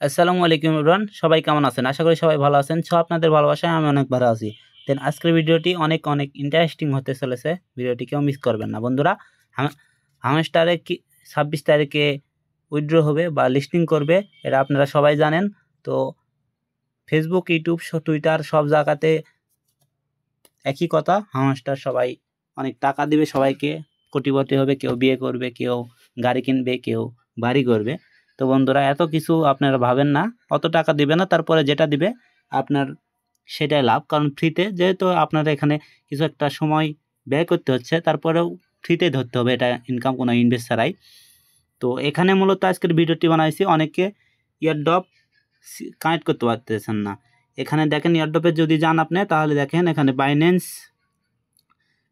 আসসালামু আলাইকুম এভরিওয়ান, সবাই কেমন আছেন? আশা করি সবাই ভালো আছেন। আপনাদের ভালোবাসায় আমি অনেক ভালো আছি। দেন আজকের ভিডিওটি অনেক ইন্টারেস্টিং হতে চলেছে। ভিডিওটি কেউ মিস করবেন না বন্ধুরা। হামস্টারে কি 26 তারিখে উইথড্র হবে বা লিস্টিং করবে, এটা আপনারা সবাই জানেন। তো ফেসবুক, ইউটিউব, টুইটার সব জায়গাতে একই কথা, হামস্টার সবাই অনেক টাকা দিবে সবাইকে, কোটিপতি হবে, কেউ বিয়ে করবে, কেউ গাড়ি কিনবে, কেউ বাড়ি করবে। তো বন্ধুরা, এত কিছু আপনারা ভাবেন না, অত টাকা দিবে না, তারপরে যেটা দিবে আপনার সেটাই লাভ। কারণ ফ্রিতে, যেহেতু আপনার এখানে কিছু একটা সময় ব্যয় করতে হচ্ছে, তারপরেও ফ্রিতে ধরতে হবে এটা ইনকাম, কোনো ইনভেস্ট ছাড়াই। তো এখানে মূলত আজকের ভিডিওটি বানাইছি, অনেকে ইয়ারড্রপ কানেক্ট করতে পারতেছেন না। এখানে দেখেন, ইয়ারড্রপে যদি যান আপনি, তাহলে দেখেন এখানে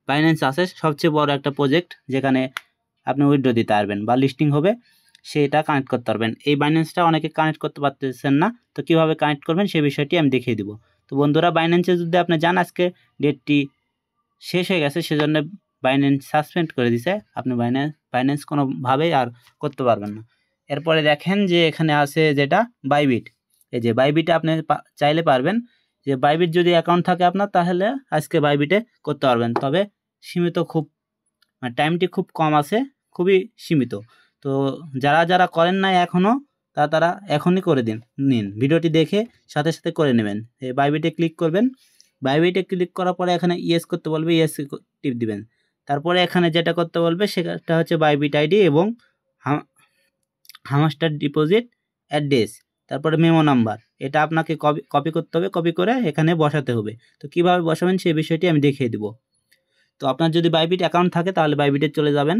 বাইন্যান্স আছে, সবচেয়ে বড় একটা প্রজেক্ট, যেখানে আপনি উইথড্র দিতে পারবেন বা লিস্টিং হবে, সেটা কানেক্ট করতে পারবেন। এই বাইন্যান্সটা অনেকে কানেক্ট করতে পারতেছেন না, তো কীভাবে কানেক্ট করবেন সেই বিষয়টি আমি দেখিয়ে দিব। তো বন্ধুরা, বাইন্যান্সে যদি আপনি যান, আজকে ডেটটি শেষ হয়ে গেছে, সেজন্য বাইন্যান্স সাসপেন্ড করে দিছে। আপনি বাইন্যান্স কোনোভাবেই আর করতে পারবেন না। এরপরে দেখেন যে এখানে আছে যেটা বাইবিট। এই যে বাইবিটে আপনি চাইলে পারবেন, যে বাইবিট যদি অ্যাকাউন্ট থাকে আপনার, তাহলে আজকে বাইবিটে করতে পারবেন। তবে সীমিত, খুব টাইমটি খুব কম আছে, খুবই সীমিত। তো যারা করেন নাই এখনও, তারা এখনই করে নিন, ভিডিওটি দেখে সাথে সাথে করে নেবেন। এই বাইবিটে ক্লিক করবেন। বাইবিটে ক্লিক করার পরে এখানে ইয়েস করতে বলবে, ইয়েস টিপ দিবেন। তারপরে এখানে যেটা করতে বলবে সেটা হচ্ছে বাইবিট আইডি এবং হামস্টার ডিপোজিট অ্যাড্রেস, তারপরে মেমো নাম্বার। এটা আপনাকে কপি করতে হবে, কপি করে এখানে বসাতে হবে। তো কিভাবে বসাবেন সেই বিষয়টি আমি দেখিয়ে দিব। তো আপনার যদি বাইবিট অ্যাকাউন্ট থাকে, তাহলে বাইবিটে চলে যাবেন।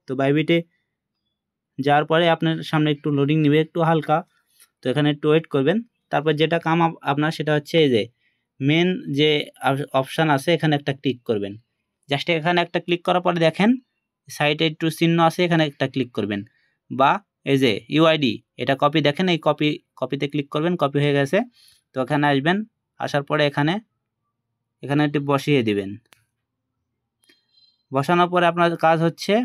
তো বাইবিটে যাওয়ার পরে আপনার সামনে একটু লোডিং নেবে, একটু হালকা। তো এখানে একটু ওয়েট করবেন। তারপর যেটা কাম আপনার, সেটা হচ্ছে এই যে মেন যে অপশান আছে, এখানে একটা ক্লিক করবেন। জাস্ট এখানে একটা ক্লিক করার পরে দেখেন সাইডে একটু চিহ্ন আছে, এখানে একটা ক্লিক করবেন। বা এই যে ইউআইডি, এটা কপি, দেখেন এই কপিতে ক্লিক করবেন, কপি হয়ে গেছে। তো এখানে আসবেন, আসার পরে এখানে একটু বসিয়ে দিবেন। বসানোর পরে আপনার কাজ হচ্ছে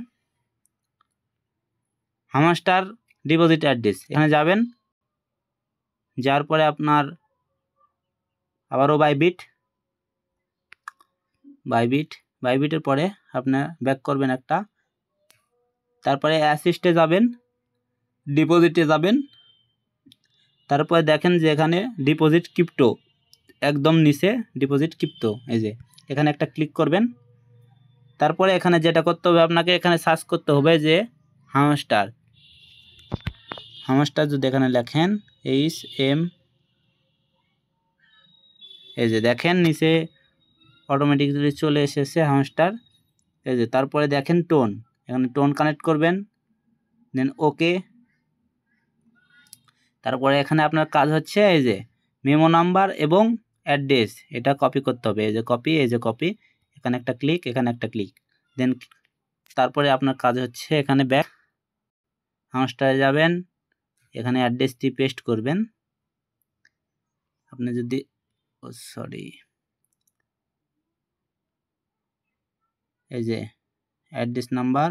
হামস্টার ডিপোজিট অ্যাড্রেস, এখানে যাবেন। যাওয়ার পরে আপনার আবারও বাইবিটের পরে আপনার ব্যাক করবেন একটা। তারপরে অ্যাসিস্টে যাবেন, ডিপোজিটে যাবেন। তারপরে দেখেন যে এখানে ডিপোজিট ক্রিপ্টো, একদম নিচে ডিপোজিট ক্রিপ্টো, এই যে এখানে একটা ক্লিক করবেন। তারপরে এখানে যেটা করতে হবে আপনাকে, এখানে সার্চ করতে হবে যে হামস্টার যদি এখানে লেখেন HM, এই যে দেখেন নিচে অটোমেটিকলি চলে এসেছে হামস্টার। এই যে তারপরে দেখেন টোন, এখানে টোন কানেক্ট করবেন, দেন ওকে। তারপরে এখানে আপনার কাজ হচ্ছে এই যে মেমো নাম্বার এবং অ্যাড্রেস, এটা কপি করতে হবে। এই যে কপি, এখানে একটা ক্লিক, এখানে একটা ক্লিক, দেন তারপরে আপনার কাজ হচ্ছে এখানে ব্যাক হামস্টারে যাবেন, এখানে অ্যাড্রেসটি পেস্ট করবেন। আপনি যদি এই যে অ্যাড্রেস নাম্বার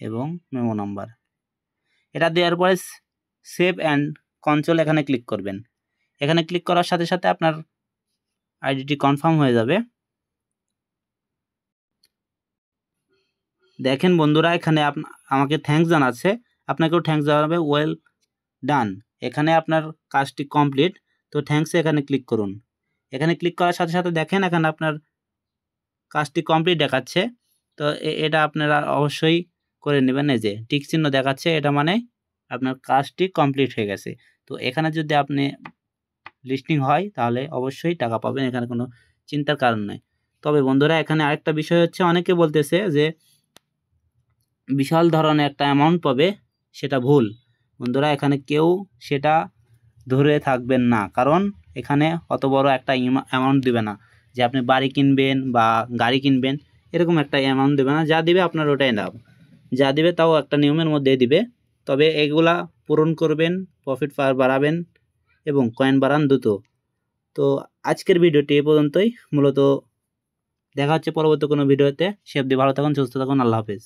এবং মেমো নাম্বার, এটা দেওয়ার পরে সেভ অ্যান্ড কন্ট্রোল, এখানে ক্লিক করবেন। এখানে ক্লিক করার সাথে সাথে আপনার আইডিটি কনফার্ম হয়ে যাবে। দেখেন বন্ধুরা, এখানে আমাকে থ্যাঙ্কস জানাচ্ছে, আপনাকেও থ্যাঙ্কস জানাবে, ওয়েল ডান। এখানে আপনার কাজটি কমপ্লিট। তো থ্যাঙ্কসে এখানে ক্লিক করুন। এখানে ক্লিক করার সাথে সাথে দেখেন এখানে আপনার কাজটি কমপ্লিট দেখাচ্ছে। তো এটা আপনারা অবশ্যই করে নেবেন। এই যে টিক চিহ্ন দেখাচ্ছে, এটা মানে আপনার কাজটি কমপ্লিট হয়ে গেছে। তো এখানে যদি আপনি লিস্টিং হয়, তাহলে অবশ্যই টাকা পাবেন, এখানে কোনো চিন্তার কারণ নাই। তবে বন্ধুরা, এখানে আরেকটা বিষয় হচ্ছে, অনেকে বলতেছে যে বিশাল ধরনের একটা অ্যামাউন্ট পাবে, সেটা ভুল বন্ধুরা। এখানে কেউ সেটা ধরে থাকবেন না, কারণ এখানে অত বড় একটা অ্যামাউন্ট দিবে না যে আপনি বাড়ি কিনবেন বা গাড়ি কিনবেন, এরকম একটা অ্যামাউন্ট দেবে না। যা দিবে আপনার ওটাই লাভ, যা দিবে তাও একটা নিয়মের মধ্যে দিবে। তবে এগুলা পূরণ করবেন, প্রফিট বাড়াবেন এবং কয়েন বাড়ান দ্রুত। তো আজকের ভিডিওটি এ পর্যন্তই। মূলত দেখা হচ্ছে পরবর্তী কোনো ভিডিওতে। সে অবধি ভালো থাকুন, সুস্থ থাকুন, আল্লাহ হাফেজ।